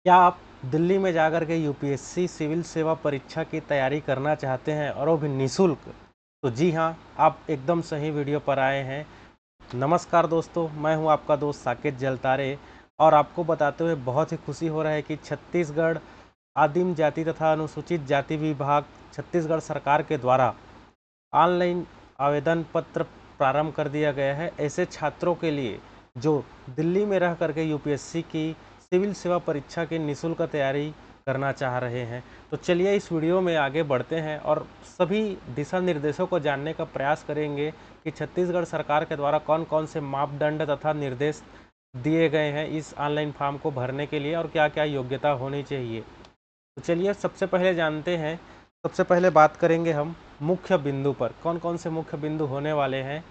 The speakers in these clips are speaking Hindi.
क्या आप दिल्ली में जाकर के यूपीएससी सिविल सेवा परीक्षा की तैयारी करना चाहते हैं और वो भी निःशुल्क? तो जी हाँ, आप एकदम सही वीडियो पर आए हैं। नमस्कार दोस्तों, मैं हूं आपका दोस्त साकेत जलतारे और आपको बताते हुए बहुत ही खुशी हो रहा है कि छत्तीसगढ़ आदिम जाति तथा अनुसूचित जाति विभाग छत्तीसगढ़ सरकार के द्वारा ऑनलाइन आवेदन पत्र प्रारंभ कर दिया गया है ऐसे छात्रों के लिए जो दिल्ली में रह करके यूपीएससी की सिविल सेवा परीक्षा की निःशुल्क तैयारी करना चाह रहे हैं। तो चलिए इस वीडियो में आगे बढ़ते हैं और सभी दिशा निर्देशों को जानने का प्रयास करेंगे कि छत्तीसगढ़ सरकार के द्वारा कौन कौन से मापदंड तथा निर्देश दिए गए हैं इस ऑनलाइन फॉर्म को भरने के लिए और क्या क्या योग्यता होनी चाहिए। तो चलिए सबसे पहले जानते हैं। सबसे पहले बात करेंगे हम मुख्य बिंदु पर, कौन कौन से मुख्य बिंदु होने वाले हैं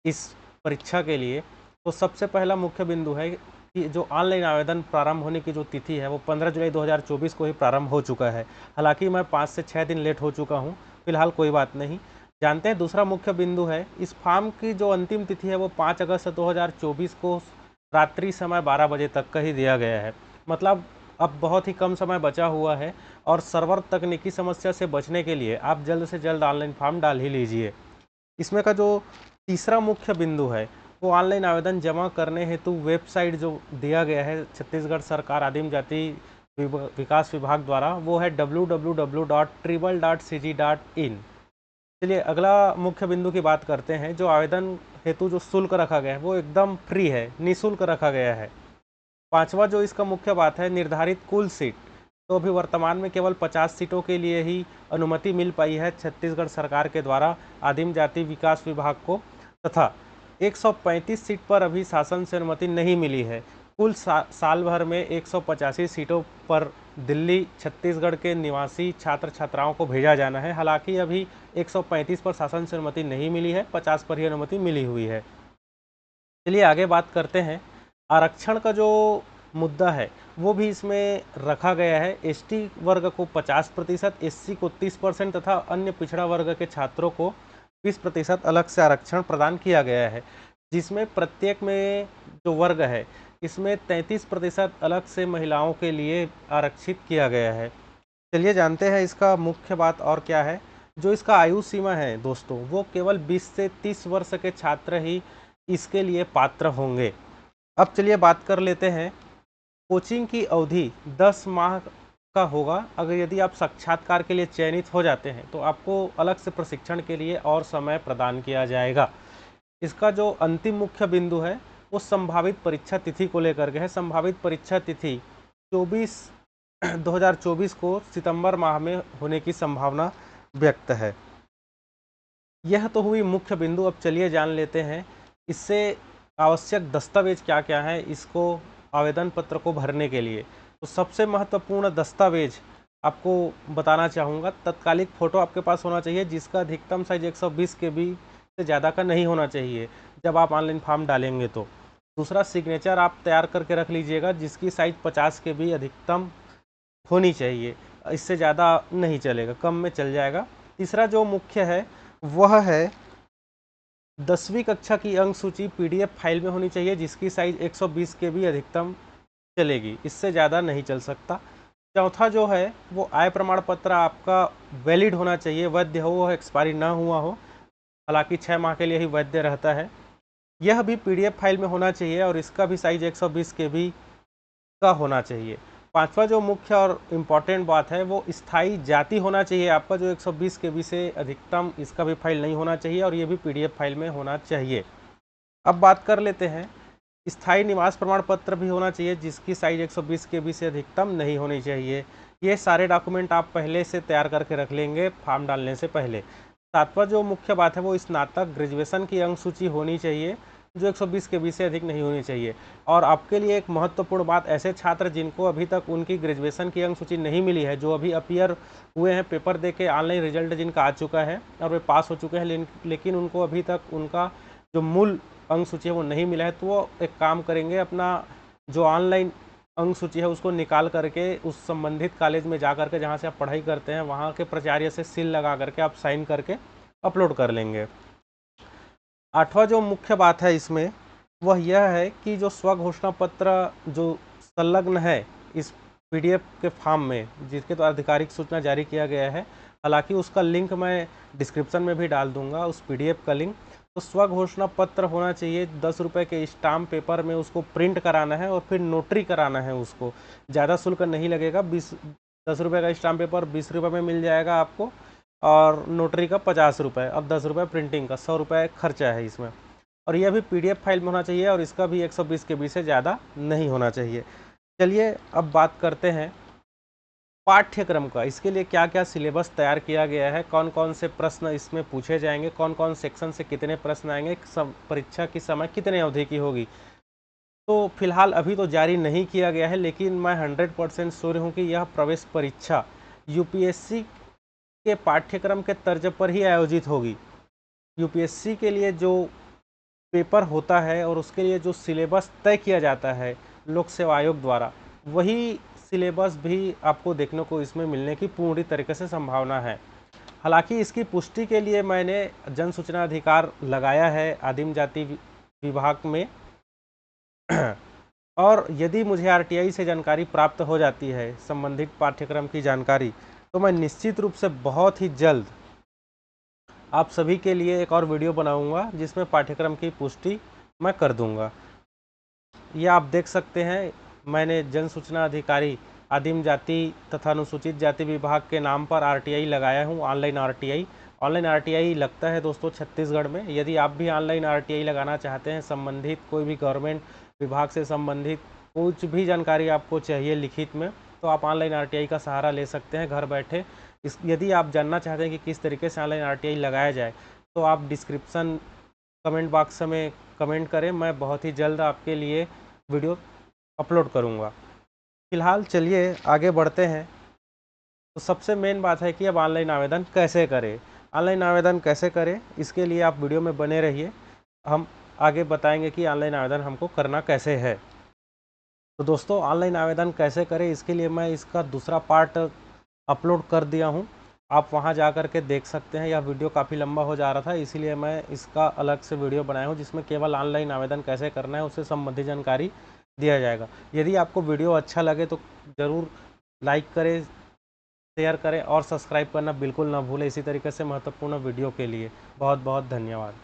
इस परीक्षा के लिए। तो सबसे पहला मुख्य बिंदु है कि जो ऑनलाइन आवेदन प्रारंभ होने की जो तिथि है वो 15 जुलाई 2024 को ही प्रारंभ हो चुका है। हालांकि मैं 5 से 6 दिन लेट हो चुका हूँ, फिलहाल कोई बात नहीं। जानते हैं दूसरा मुख्य बिंदु है, इस फॉर्म की जो अंतिम तिथि है वो 5 अगस्त 2024 को रात्रि समय 12 बजे तक का ही दिया गया है। मतलब अब बहुत ही कम समय बचा हुआ है और सर्वर तकनीकी समस्या से बचने के लिए आप जल्द से जल्द ऑनलाइन फॉर्म डाल ही लीजिए। इसमें का जो तीसरा मुख्य बिंदु है वो ऑनलाइन आवेदन जमा करने हेतु वेबसाइट जो दिया गया है छत्तीसगढ़ सरकार आदिम जाति विकास विभाग द्वारा, वो है www.tribal.cg.in। चलिए अगला मुख्य बिंदु की बात करते हैं। जो आवेदन हेतु जो शुल्क रखा गया है वो एकदम फ्री है, निःशुल्क रखा गया है। पांचवा जो इसका मुख्य बात है, निर्धारित कुल सीट तो अभी वर्तमान में केवल 50 सीटों के लिए ही अनुमति मिल पाई है छत्तीसगढ़ सरकार के द्वारा आदिम जाति विकास विभाग को, तथा 135 सीट पर अभी शासन से अनुमति नहीं मिली है। कुल साल भर में 185 सीटों पर दिल्ली छत्तीसगढ़ के निवासी छात्र छात्राओं को भेजा जाना है। हालांकि अभी 135 पर शासन से अनुमति नहीं मिली है, 50 पर ही अनुमति मिली हुई है। चलिए आगे बात करते हैं। आरक्षण का जो मुद्दा है वो भी इसमें रखा गया है। एसटी वर्ग को 50%, एससी को 30% तथा अन्य पिछड़ा वर्ग के छात्रों को 20% अलग से आरक्षण प्रदान किया गया है, जिसमें प्रत्येक में जो वर्ग है इसमें 33% अलग से महिलाओं के लिए आरक्षित किया गया है। चलिए जानते हैं इसका मुख्य बात और क्या है। जो इसका आयु सीमा है दोस्तों, वो केवल 20 से 30 वर्ष के छात्र ही इसके लिए पात्र होंगे। अब चलिए बात कर लेते हैं। कोचिंग की अवधि 10 माह का होगा। अगर यदि आप साक्षात्कार के लिए चयनित हो जाते हैं तो आपको अलग से प्रशिक्षण के लिए और समय प्रदान किया जाएगा। इसका जो अंतिम मुख्य बिंदु है वो संभावित परीक्षा तिथि को लेकर के है। संभावित परीक्षा तिथि 2024 को सितंबर माह में होने की संभावना व्यक्त है। यह तो हुई मुख्य बिंदु। अब चलिए जान लेते हैं इससे आवश्यक दस्तावेज क्या क्या है इसको आवेदन पत्र को भरने के लिए। तो सबसे महत्वपूर्ण दस्तावेज आपको बताना चाहूँगा। तत्कालिक फ़ोटो आपके पास होना चाहिए जिसका अधिकतम साइज 120 KB से ज़्यादा का नहीं होना चाहिए जब आप ऑनलाइन फॉर्म डालेंगे तो। दूसरा, सिग्नेचर आप तैयार करके रख लीजिएगा जिसकी साइज 50 KB अधिकतम होनी चाहिए, इससे ज़्यादा नहीं चलेगा, कम में चल जाएगा। तीसरा जो मुख्य है वह है 10वीं कक्षा की अंक सूची PDF फाइल में होनी चाहिए जिसकी साइज 120 KB अधिकतम चलेगी, इससे ज़्यादा नहीं चल सकता। चौथा जो है वो आय प्रमाण पत्र आपका वैलिड होना चाहिए, वैध हो, एक्सपायरी ना हुआ हो। हालांकि 6 माह के लिए ही वैध रहता है। यह भी PDF फाइल में होना चाहिए और इसका भी साइज 120 KB का होना चाहिए। पांचवा जो मुख्य और इम्पॉर्टेंट बात है वो स्थायी जाति होना चाहिए आपका, जो 120 KB से अधिकतम इसका भी फाइल नहीं होना चाहिए और ये भी PDF फाइल में होना चाहिए। अब बात कर लेते हैं, स्थायी निवास प्रमाण पत्र भी होना चाहिए जिसकी साइज 120 KB से अधिकतम नहीं होनी चाहिए। ये सारे डॉक्यूमेंट आप पहले से तैयार करके रख लेंगे फॉर्म डालने से पहले। सातवां जो मुख्य बात है वो स्नातक ग्रेजुएशन की अंक सूची होनी चाहिए जो 120 KB से अधिक नहीं होनी चाहिए। और आपके लिए एक महत्वपूर्ण बात, ऐसे छात्र जिनको अभी तक उनकी ग्रेजुएशन की अंक सूची नहीं मिली है, जो अभी अपीयर हुए हैं पेपर दे के, ऑनलाइन रिजल्ट जिनका आ चुका है और वे पास हो चुके हैं लेकिन उनको अभी तक उनका जो मूल अंक सूची है वो नहीं मिला है, तो वो एक काम करेंगे, अपना जो ऑनलाइन अंक सूची है उसको निकाल करके उस संबंधित कॉलेज में जा करके जहाँ से आप पढ़ाई करते हैं वहाँ के प्राचार्य से सील लगा करके आप साइन करके अपलोड कर लेंगे। आठवां जो मुख्य बात है इसमें वह यह है कि जो स्व घोषणा पत्र जो संलग्न है इस PDF के फॉर्म में, जिसके द्वारा आधिकारिक सूचना जारी किया गया है। हालांकि उसका लिंक मैं डिस्क्रिप्शन में भी डाल दूंगा, उस PDF का लिंक। तो स्वघोषणा पत्र होना चाहिए, 10 रुपये के स्टाम्प पेपर में उसको प्रिंट कराना है और फिर नोटरी कराना है उसको। ज़्यादा शुल्क नहीं लगेगा, 10 रुपये का स्टाम्प पेपर 20 रुपये में मिल जाएगा आपको, और नोटरी का 50 रुपये और 10 रुपये प्रिंटिंग का, 100 रुपये खर्चा है इसमें। और यह भी PDF फाइल में होना चाहिए और इसका भी 120 KB से ज़्यादा नहीं होना चाहिए। चलिए अब बात करते हैं पाठ्यक्रम का। इसके लिए क्या क्या सिलेबस तैयार किया गया है, कौन कौन से प्रश्न इसमें पूछे जाएंगे, कौन कौन सेक्शन से कितने प्रश्न आएंगे, परीक्षा की समय कितने अवधि की होगी। तो फिलहाल अभी तो जारी नहीं किया गया है, लेकिन मैं 100% श्योर हूँ कि यह प्रवेश परीक्षा UPSC के पाठ्यक्रम के तर्ज पर ही आयोजित होगी। UPSC के लिए जो पेपर होता है और उसके लिए जो सिलेबस तय किया जाता है लोक सेवा आयोग द्वारा, वही सिलेबस भी आपको देखने को इसमें मिलने की पूरी तरीके से संभावना है। हालांकि इसकी पुष्टि के लिए मैंने जन सूचना अधिकार लगाया है आदिम जाति विभाग में और यदि मुझे RTI से जानकारी प्राप्त हो जाती है संबंधित पाठ्यक्रम की जानकारी, तो मैं निश्चित रूप से बहुत ही जल्द आप सभी के लिए एक और वीडियो बनाऊंगा जिसमें पाठ्यक्रम की पुष्टि मैं कर दूंगा। ये आप देख सकते हैं, मैंने जन सूचना अधिकारी आदिम जाति तथा अनुसूचित जाति विभाग के नाम पर RTI लगाया हूँ, ऑनलाइन RTI। ऑनलाइन RTI लगता है दोस्तों छत्तीसगढ़ में। यदि आप भी ऑनलाइन RTI लगाना चाहते हैं, संबंधित कोई भी गवर्नमेंट विभाग से संबंधित कुछ भी जानकारी आपको चाहिए लिखित में, तो आप ऑनलाइन RTI का सहारा ले सकते हैं घर बैठे। यदि आप जानना चाहते हैं कि किस तरीके से ऑनलाइन RTI लगाया जाए, तो आप डिस्क्रिप्शन कमेंट बॉक्स में कमेंट करें, मैं बहुत ही जल्द आपके लिए वीडियो अपलोड करूंगा। फिलहाल चलिए आगे बढ़ते हैं। तो सबसे मेन बात है कि अब ऑनलाइन आवेदन कैसे करें। ऑनलाइन आवेदन कैसे करें, इसके लिए आप वीडियो में बने रहिए, हम आगे बताएंगे कि ऑनलाइन आवेदन हमको करना कैसे है। तो दोस्तों, ऑनलाइन आवेदन कैसे करें, इसके लिए मैं इसका दूसरा पार्ट अपलोड कर दिया हूं, आप वहां जा कर के देख सकते हैं। यह वीडियो काफ़ी लंबा हो जा रहा था, इसीलिए मैं इसका अलग से वीडियो बनाया हूं, जिसमें केवल ऑनलाइन आवेदन कैसे करना है उससे संबंधित जानकारी दिया जाएगा। यदि आपको वीडियो अच्छा लगे तो ज़रूर लाइक करें, शेयर करें और सब्सक्राइब करना बिल्कुल ना भूलें। इसी तरीके से महत्वपूर्ण वीडियो के लिए बहुत बहुत धन्यवाद।